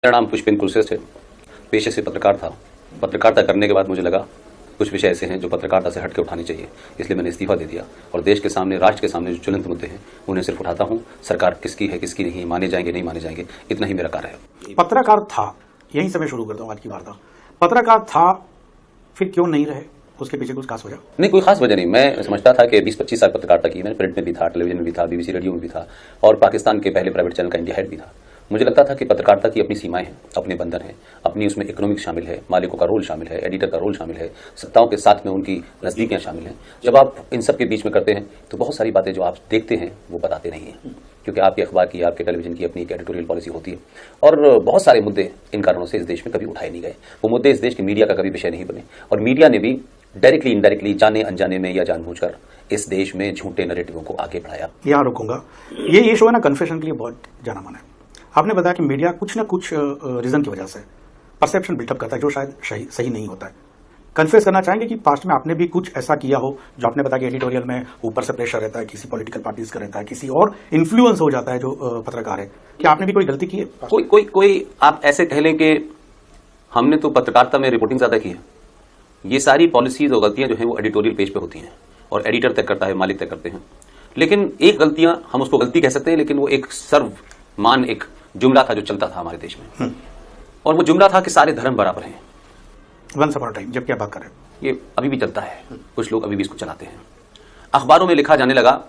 मेरा नाम पुष्पेंद्र कुलश्रेष्ठ है। पेशे से पत्रकार था। पत्रकारिता करने के बाद मुझे लगा कुछ विषय ऐसे हैं जो पत्रकारिता से हटके उठाने चाहिए, इसलिए मैंने इस्तीफा दे दिया और देश के सामने, राष्ट्र के सामने जो ज्वलंत मुद्दे हैं उन्हें सिर्फ उठाता हूं। सरकार किसकी है, किसकी नहीं, माने जाएंगे नहीं माने जाएंगे, इतना ही मेरा कार्य है। पत्रकार था, यहीं से मैं शुरू करता हूं आज की वार्ता। पत्रकार था, फिर क्यों नहीं रहे? उसके पीछे कुछ खास वजह? नहीं, कोई खास वजह नहीं। मैं समझता था कि 20-25 साल पत्रकारिता की मैंने, प्रिंट में भी था, टेलीविजन में भी था, बीबीसी रेडियो में भी था और पाकिस्तान के पहले प्राइवेट चैनल का इंडिया हेड भी था। मुझे लगता था कि पत्रकारिता की अपनी सीमाएं हैं, अपने बंधन हैं, अपनी उसमें इकोनॉमिक शामिल है, मालिकों का रोल शामिल है, एडिटर का रोल शामिल है, सत्ताओं के साथ में उनकी नजदीकियां शामिल हैं। जब आप इन सब के बीच में करते हैं तो बहुत सारी बातें जो आप देखते हैं वो बताते नहीं हैं, क्योंकि आपके अखबार की, आपके टेलीविजन की अपनी एक एडिटोरियल पॉलिसी होती है और बहुत सारे मुद्दे इन कारणों से इस देश में कभी उठाए नहीं गए। वो मुद्दे इस देश के मीडिया का कभी विषय नहीं बने और मीडिया ने भी डायरेक्टली इनडायरेक्टली, जाने अनजाने में या जानबूझकर इस देश में झूठे नैरेटिवों को आगे बढ़ाया। यहाँ रुकूंगा। ये शो है ना, कन्फेशन के लिए बहुत जाना माना है। आपने बताया कि मीडिया कुछ ना कुछ रीजन की वजह से परसेप्शन बिल्डअप करता है जो शायद सही नहीं होता है। कन्फेस करना चाहेंगे कि पास्ट में आपने भी कुछ ऐसा किया हो जो आपने बताया कि एडिटोरियल में ऊपर से प्रेशर रहता है, किसी पॉलिटिकल पार्टीज का रहता है, किसी और इन्फ्लुएंस हो जाता है जो पत्रकार है, क्या आपने भी कोई गलती की है? कोई आप ऐसे कह लें कि हमने तो पत्रकारिता में रिपोर्टिंग ज्यादा की है। ये सारी पॉलिसीज और गलतियां जो हैं वो एडिटोरियल पेज पे होती हैं और एडिटर तय करता है, मालिक तय करते हैं। लेकिन एक गलतियां, हम उसको गलती कह सकते हैं, लेकिन वो एक सर्वमान एक जुमला था जो चलता था हमारे देश में और वो जुमला था कि सारे धर्म बराबर हैं। वंस अपॉन अ टाइम, जब क्या बात करें, ये अभी भी चलता है, कुछ लोग अभी भी इसको चलाते हैं। अखबारों में लिखा जाने लगा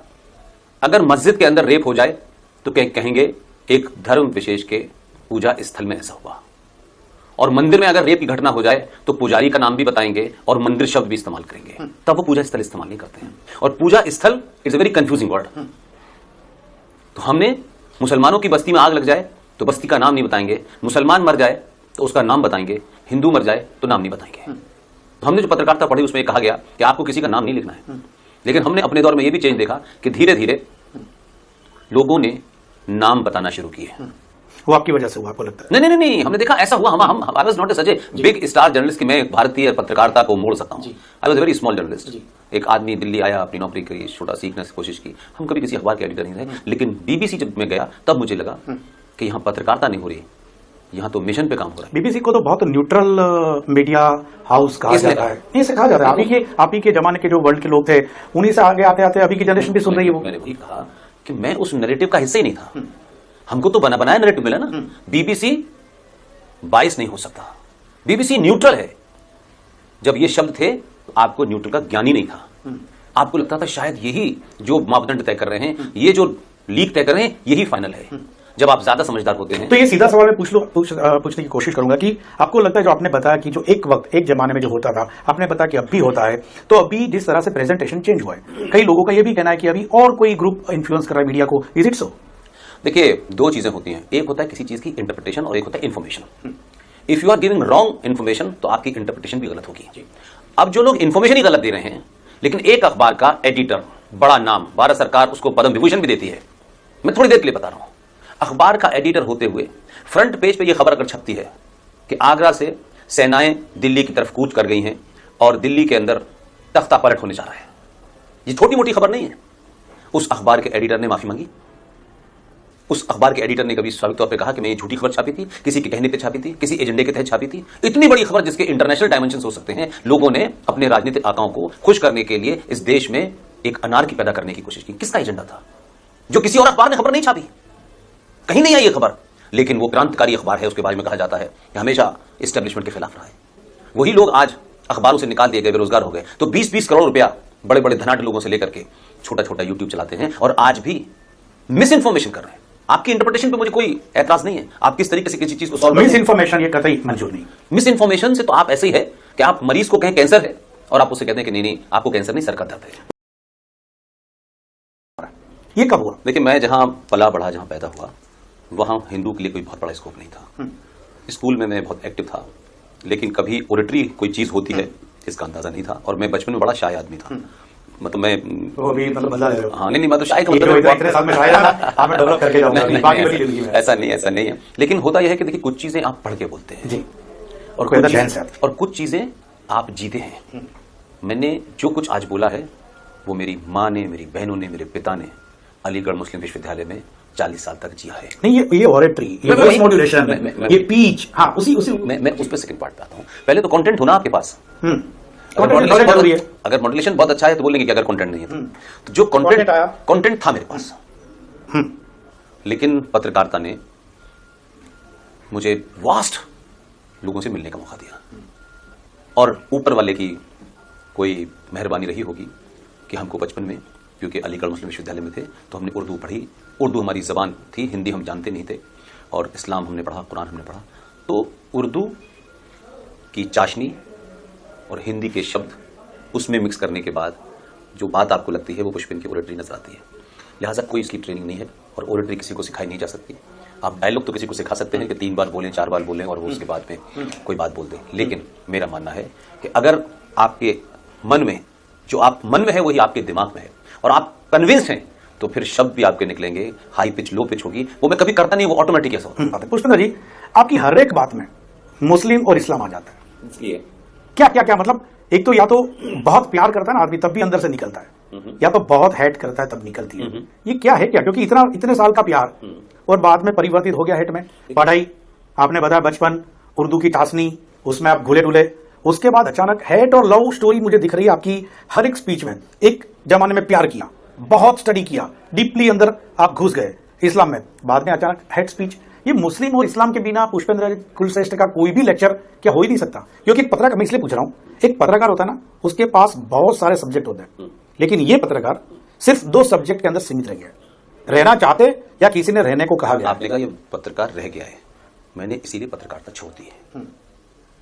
अगर मस्जिद के अंदर रेप हो जाए तो कहेंगे एक धर्म विशेष के पूजा स्थल में ऐसा हुआ, और मंदिर में अगर रेप की घटना हो जाए तो पुजारी का नाम भी बताएंगे और मंदिर शब्द भी इस्तेमाल करेंगे, तब वो पूजा स्थल इस्तेमाल नहीं करते हैं। और पूजा स्थल it's a very confusing word. तो हमने मुसलमानों की बस्ती में आग लग जाए तो बस्ती का नाम नहीं बताएंगे, मुसलमान मर जाए तो उसका नाम बताएंगे, हिंदू मर जाए तो नाम नहीं बताएंगे। तो हमने जो पत्रकारिता पढ़ी उसमें कहा गया कि आपको किसी का नाम नहीं लिखना है। लेकिन हमने अपने दौर में यह भी चेंज देखा कि धीरे धीरे लोगों ने नाम बताना शुरू किए। वो आपकी वजह से हुआ, आपको लगता है? नहीं, हमने देखा ऐसा हुआ। हम I was not such a big star journalist कि मैं भारतीय पत्रकारिता को मोड़ सकता हूं। I was a very small journalist. एक आदमी दिल्ली आया, अपनी नौकरी की छोटा सीखने की कोशिश की। हम कभी किसी अखबार के एडिटर नहीं रहे, लेकिन बीबीसी जब मैं गया तब मुझे लगा कि यहाँ पत्रकारिता नहीं हो रही, यहाँ तो मिशन पे काम हो रहा है। बीबीसी को तो बहुत न्यूट्रल मीडिया हाउस कहा जाता है। नहीं, से कहा जाता है। आप ही के जमाने के जो वर्ल्ड के लोग थे उन्हीं से आगे आते आते अभी की जनरेशन भी सुन रही है। वो मैंने वही कहा कि मैं उस नैरेटिव का हिस्सा ही नहीं था। हमको तो बनाया नैरेटिव मिला ना। बीबीसी बाइस नहीं हो सकता, बीबीसी न्यूट्रल है। जब ये शब्द थे तो आपको न्यूट्रल का ज्ञान ही नहीं था। आपको लगता था शायद यही जो मापदंड तय कर रहे हैं, ये जो लीग तय कर रहे हैं, यही फाइनल है। जब आप ज्यादा समझदार होते हैं तो ये सीधा सवाल मैं पूछने की कोशिश करूंगा कि आपको लगता है जो आपने बताया कि जो एक वक्त एक जमाने में जो होता था, आपने बताया कि अब भी होता है, तो अभी जिस तरह से प्रेजेंटेशन चेंज हुआ है, कई लोगों का यह भी कहना है कि अभी और कोई ग्रुप इन्फ्लुएंस कर रहा है मीडिया को। Is it so? देखिए, दो चीजें होती हैं, एक होता है किसी चीज की इंटरप्रिटेशन और एक होता है information. If you are giving wrong information तो आपकी इंटरप्रिटेशन भी गलत होगी। अब जो लोग इन्फॉर्मेशन ही गलत दे रहे हैं, लेकिन एक अखबार का एडिटर, बड़ा नाम, भारत सरकार उसको पद्म विभूषण भी देती है, मैं थोड़ी देर के लिए बता रहा हूं, अखबार का एडिटर होते हुए फ्रंट पेज पे यह खबर अगर छपती है कि आगरा से सेनाएं दिल्ली की तरफ कूच कर गई हैं और दिल्ली के अंदर तख्ता पलट होने जा रहा है, ये छोटी मोटी खबर नहीं है। उस अखबार के एडिटर ने माफी मांगी। उस अखबार के एडिटर ने कभी स्वाभाविक तौर पे कहा कि मैं ये झूठी खबर छापी थी, किसी के कहने पे छापी थी, किसी एजेंडे के तहत छापी थी। इतनी बड़ी खबर जिसके इंटरनेशनल डायमेंशन हो सकते हैं, लोगों ने अपने राजनीतिक आकाओं को खुश करने के लिए इस देश में एक अनार्की पैदा करने की कोशिश की। किसका एजेंडा था? जो किसी और अखबार ने खबर नहीं छापी, कहीं नहीं आई ये खबर, लेकिन वो क्रांतिकारी अखबार है। उसके बारे में कहा जाता है कि हमेशा एस्टेब्लिशमेंट के खिलाफ रहा है। वही लोग आज अखबारों से निकाल दिए गए, बेरोजगार हो गए। तो 20-20 करोड़ रुपया बड़े बड़े धनाढ्य लोगों से लेकर के छोटा छोटा यूट्यूब चलाते हैं और आज भी मिस इन्फॉर्मेशन कर रहे हैं। आपकी इंटरप्रिटेशन पे मुझे कोई ऐतराज नहीं है, आप किस तरीके से किसी चीज को सॉल्व। मिस इन्फॉर्मेशन ये कतई मंजूर नहीं। मिस इन्फॉर्मेशन से तो आप ऐसे ही है कि आप मरीज को कहें कैंसर है और आप उससे कहते हैं कि नहीं, आपको कैंसर नहीं, सर का दर्द है। ये कब हुआ? देखिए, मैं जहां पला बढ़ा, जहां पैदा हुआ, वहां हिंदू के लिए कोई बहुत बड़ा स्कोप नहीं था। स्कूल में मैं बहुत एक्टिव था, लेकिन कभी ओरेटरी कोई चीज होती है इसका अंदाजा नहीं था। और मैं बचपन में बड़ा शाय आदमी था। मतलब मैं हाँ नहीं, मैं तो शाय का मतलब ऐसा नहीं है। लेकिन होता यह है कि देखिए, कुछ चीजें आप पढ़ के बोलते हैं जी, और कुछ चीजें आप जीते हैं। मैंने जो कुछ आज बोला है वो मेरी माँ ने, मेरी बहनों ने, मेरे पिता ने अलीगढ़ मुस्लिम विश्वविद्यालय में 40 साल तक जिया है। नहीं, ये ऑरेटरी, ये वॉइस मॉड्यूलेशन, ये पीच, हाँ, उसी मैं उस पर सेकंड पार्ट पे आता हूं। पहले तो कंटेंट होना आपके पास। अगर मॉड्यूलेशन बहुत अच्छा है तो बोलेंगे कि अगर कंटेंट नहीं है तो जो कंटेंट था मेरे पास, लेकिन पत्रकारिता ने मुझे वास्ट लोगों से मिलने का मौका दिया, और ऊपर वाले की कोई मेहरबानी रही होगी कि हमको बचपन में, क्योंकि अलीगढ़ मुस्लिम विश्वविद्यालय में थे, तो हमने उर्दू पढ़ी। उर्दू हमारी जबान थी, हिंदी हम जानते नहीं थे, और इस्लाम हमने पढ़ा, कुरान हमने पढ़ा। तो उर्दू की चाशनी और हिंदी के शब्द उसमें मिक्स करने के बाद जो बात आपको लगती है वो पुष्पिन की ओरेटरी नजर आती है। लिहाजा कोई इसकी ट्रेनिंग नहीं है, और ओरेटरी किसी को सिखाई नहीं जा सकती। आप डायलॉग तो किसी को सिखा सकते हैं कि 3 बार बोलें, 4 बार बोलें, और वो उसके बाद में कोई बात बोल दें। लेकिन मेरा मानना है कि अगर आपके मन में, जो आप मन में है वही आपके दिमाग में है, और आप कन्विंस हैं, तो फिर शब्द भी आपके निकलेंगे, हाई पिच लो पिच होगी। वो मैं कभी करता नहीं, वो ऑटोमेटिक ऐसा होता है। पुष्पेंद्र जी, आपकी हर एक बात में मुस्लिम और इस्लाम आ जाता है। क्या क्या क्या मतलब, एक तो या तो बहुत प्यार करता है ना आदमी, तब भी अंदर से निकलता है, या तो बहुत हेट करता है तब निकलती है। ये क्या है क्या? क्योंकि इतने साल का प्यार और बाद में परिवर्तित हो गया हेट में। पढ़ाई, आपने बताया बचपन, उर्दू की टासनी, उसमें आप घुले डुले, उसके बाद अचानक हेट और लव स्टोरी मुझे दिख रही है आपकी हर एक स्पीच में। एक जमाने में प्यार किया, बहुत स्टडी किया, डीपली अंदर आप घुस गए इस्लाम में, बाद में अचानक हेट स्पीच। ये मुस्लिम और इस्लाम के बिना पुष्पेंद्र कुलश्रेष्ठ का कोई भी लेक्चर क्या हो ही नहीं सकता। क्योंकि पत्रकार, मैं इसलिए पूछ रहा हूं, एक पत्रकार होता है ना, उसके पास बहुत सारे सब्जेक्ट होते हैं, लेकिन ये पत्रकार सिर्फ 2 सब्जेक्ट के अंदर सीमित रह गया। रहना चाहते या किसी ने रहने को कहा गया। आपने कहा ये पत्रकार रह गया है, मैंने इसीलिए पत्रकारिता छोड़ दी है।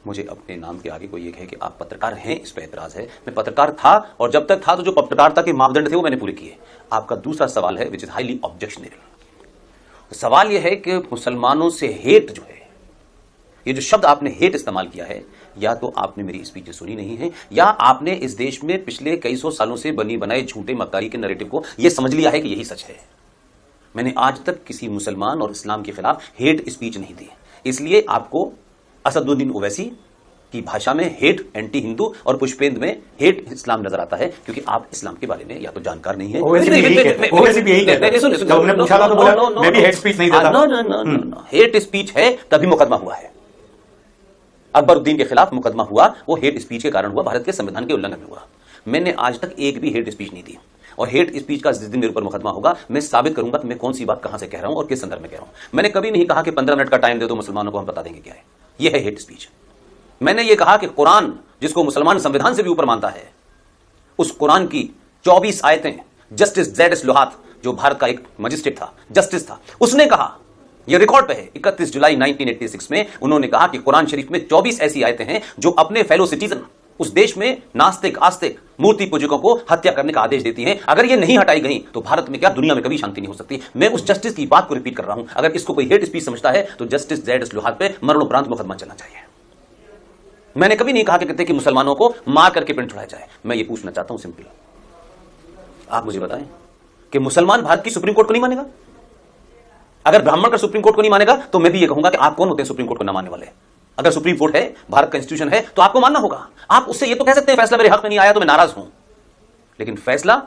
मुझे अपने नाम के आगे कोई ये कहे कि आप पत्रकार हैं, इस पर एतराज है। मैं पत्रकार था, और जब तक था तो जो पत्रकारिता के मापदंड थे वो मैंने पूरे किए। आपका दूसरा सवाल है, विच इज हाईली ऑब्जेक्शनेबल। सवाल यह है कि मुसलमानों से हेट जो है, ये जो शब्द आपने हेट इस्तेमाल किया है, या तो आपने मेरी स्पीच सुनी नहीं है, या आपने इस देश में पिछले कई सौ सालों से बनी बनाए झूठे मक्कारी के नैरेटिव को यह समझ लिया है कि यही सच है। मैंने आज तक किसी मुसलमान और इस्लाम के खिलाफ हेट स्पीच नहीं दी, इसलिए आपको असदुद्दीन ओवैसी की भाषा में हेट एंटी हिंदू और पुष्पेंद्र में हेट इस्लाम नजर आता है, क्योंकि आप इस्लाम के बारे में या तो जानकार नहीं है। हेट स्पीच है तभी मुकदमा हुआ है, अकबरुद्दीन के खिलाफ मुकदमा हुआ, वो हेट स्पीच के कारण हुआ, भारत के संविधान के उल्लंघन में हुआ। मैंने आज तक एक भी हेट स्पीच नहीं दी, और हेट स्पीच का जिस दिन मेरे ऊपर मुकदमा होगा, मैं साबित करूंगा कि मैं कौन सी बात कहां से कह रहा हूं और किस संदर्भ में कह रहा हूं। मैंने कभी नहीं कहा कि 15 मिनट का टाइम दे दो मुसलमानों को, हम बता देंगे क्या है। यह है हेट स्पीच। मैंने यह कहा कि कुरान, जिसको मुसलमान संविधान से भी ऊपर मानता है, उस कुरान की 24 आयतें, जस्टिस जेड लोहात, जो भारत का एक मजिस्ट्रेट था, जस्टिस था, उसने कहा, यह रिकॉर्ड पे है, 31 जुलाई 1986 में उन्होंने कहा कि कुरान शरीफ में 24 ऐसी आयतें हैं जो अपने फेलो सिटीजन, उस देश में नास्तिक आस्तिक मूर्ति पूजकों को हत्या करने का आदेश देती हैं। अगर ये नहीं हटाई गई तो भारत में क्या, दुनिया में कभी शांति नहीं हो सकती। मैं उस जस्टिस की बात को रिपीट कर रहा हूं। अगर इसको कोई हेट स्पीच समझता है तो जस्टिस जेड लोहात पे मरणोपरांत मुकदमा चलना चाहिए। मैंने कभी नहीं कहा कि मुसलमानों को मार करके पिंड छुड़ाया जाए। मैं ये पूछना चाहता हूं सिंपल, आप मुझे बताएं कि मुसलमान भारत की सुप्रीम कोर्ट को नहीं मानेगा? अगर ब्राह्मण का सुप्रीम कोर्ट को नहीं मानेगा तो मैं भी ये कहूंगा कि आप कौन होते हैं सुप्रीम कोर्ट को ना मानने वाले? अगर सुप्रीम कोर्ट है, भारत का इंस्टीट्यूशन है, तो आपको मानना होगा। आप उससे ये तो कह सकते हैं फैसला मेरे हक में नहीं आया तो मैं नाराज हूं, लेकिन फैसला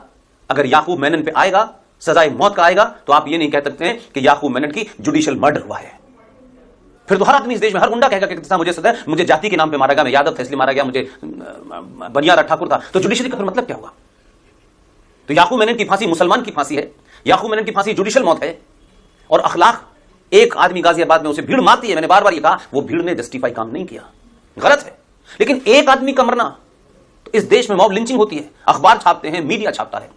अगर याकूब मेनन पे आएगा, सजाए मौत का आएगा, तो आप ये नहीं कह सकते हैं कि याकूब मेनन की जुडिशियल मर्डर हुआ है। फिर तो हर आदमी इस देश में, हर गुंडा कहेगा कि मुझे सजा, मुझे जाति के नाम पे मारा गया, मैं यादव था इसलिए मारा गया, मुझे बनियारा ठाकुर था, तो जुडिशरी का फिर मतलब क्या हुआ? तो याकूब मेनन की फांसी मुसलमान की फांसी है, याकूब मेनन की फांसी जुडिशियल मौत है। और अखलाक, एक आदमी गाजियाबाद में उसे भीड़ मारती है, मैंने बार बार ये कहा, वो भीड़ ने जस्टिफाई काम नहीं किया, गलत है। लेकिन एक आदमी का मरना, तो इस देश में मॉब लिंचिंग होती है, अखबार छापते हैं, मीडिया छापता है।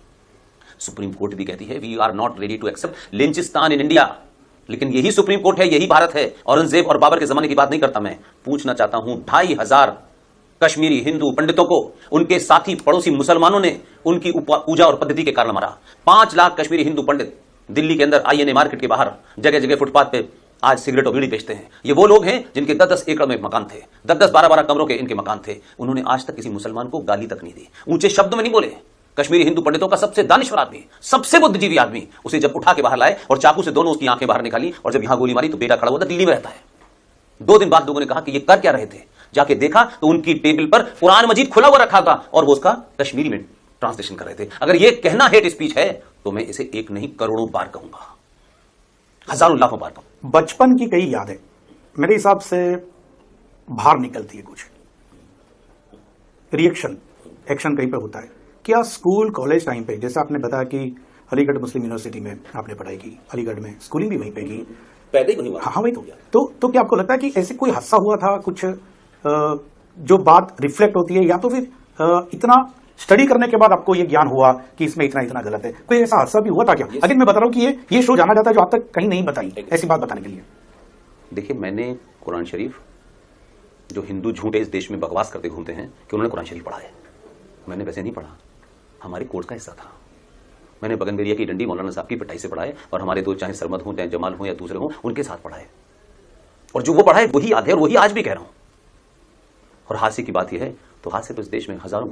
सुप्रीम कोर्ट भी कहती है we are not ready to accept लिंचिस्तान इन इंडिया, लेकिन यही सुप्रीम कोर्ट है, यही भारत है। औरंगजेब और बाबर के जमाने की बात नहीं करता मैं, पूछना चाहता हूं 2500 कश्मीरी हिंदू पंडितों को उनके साथी पड़ोसी मुसलमानों ने उनकी पूजा और पद्धति के कारण मारा। 5 लाख कश्मीरी हिंदू पंडित दिल्ली के अंदर आईएनए मार्केट के बाहर जगह जगह फुटपाथ पे आज सिगरेट और बीड़ी बेचते हैं। ये वो लोग हैं जिनके 10-10 एकड़ में मकान थे, 10-10, 12-12 कमरों के इनके मकान थे। उन्होंने आज तक किसी मुसलमान को गाली तक नहीं दी, ऊंचे शब्द में नहीं बोले। कश्मीरी हिंदू पंडितों का सबसे दानिश्वर आदमी, सबसे बुद्धिजीवी आदमी, उसे जब उठा के बाहर लाए और चाकू से दोनों उसकी आंखें बाहर निकाली, और जब यहां गोली मारी तो बेटा खड़ा हुआ था, दिल्ली में रहता है। 2 दिन बाद लोगों ने कहा कि ये कर क्या रहे थे, जाके देखा तो उनकी टेबल पर कुरान मजीद खुला हुआ रखा था और वो उसका कश्मीरी में ट्रांसलेशन कर रहे थे। अगर ये कहना हेट स्पीच है तो मैं इसे एक नहीं करोड़ों बार कहूंगा। हजारों लाखों बार कम। बचपन की कई यादें मेरे हिसाब से बाहर निकलती है, कुछ रिएक्शन एक्शन कहीं पे होता है क्या? स्कूल कॉलेज टाइम पे, जैसे आपने बताया कि अलीगढ़ मुस्लिम यूनिवर्सिटी में आपने पढ़ाई की, अलीगढ़ में स्कूलिंग भी वहीं पे की, पैदा ही वहीं हुआ। हाँ वही तो क्या आपको लगता है कि ऐसे कोई हादसा हुआ था कुछ जो बात रिफ्लेक्ट होती है, या तो फिर इतना स्टडी करने के बाद आपको ये ज्ञान हुआ कि इसमें इतना इतना गलत है? कोई ऐसा हादसा भी हुआ था क्या? अगर मैं बता रहा हूं कि ये शो जाना जाता है जो आप तक कहीं नहीं बताई, ऐसी बात बताने के लिए। देखिए, मैंने कुरान शरीफ, जो हिंदू झूठे इस देश में बकवास करते घूमते हैं कि उन्होंने कुरान शरीफ पढ़ा है, मैंने वैसे नहीं पढ़ा, हमारे कोर्स का हिस्सा था। मैंने बगनबेरिया की डंडी मौलाना साहब की पिटाई से पढ़ा है, और हमारे दोस्त चाहे सरमद हों, चाहे जमाल हों या दूसरे हों, उनके साथ पढ़ा है, और जो वो पढ़ा है वही याद है, और वही आज भी कह रहा हूं। और हादसे की बात यह है, तो हादसे तो इस देश में हजारों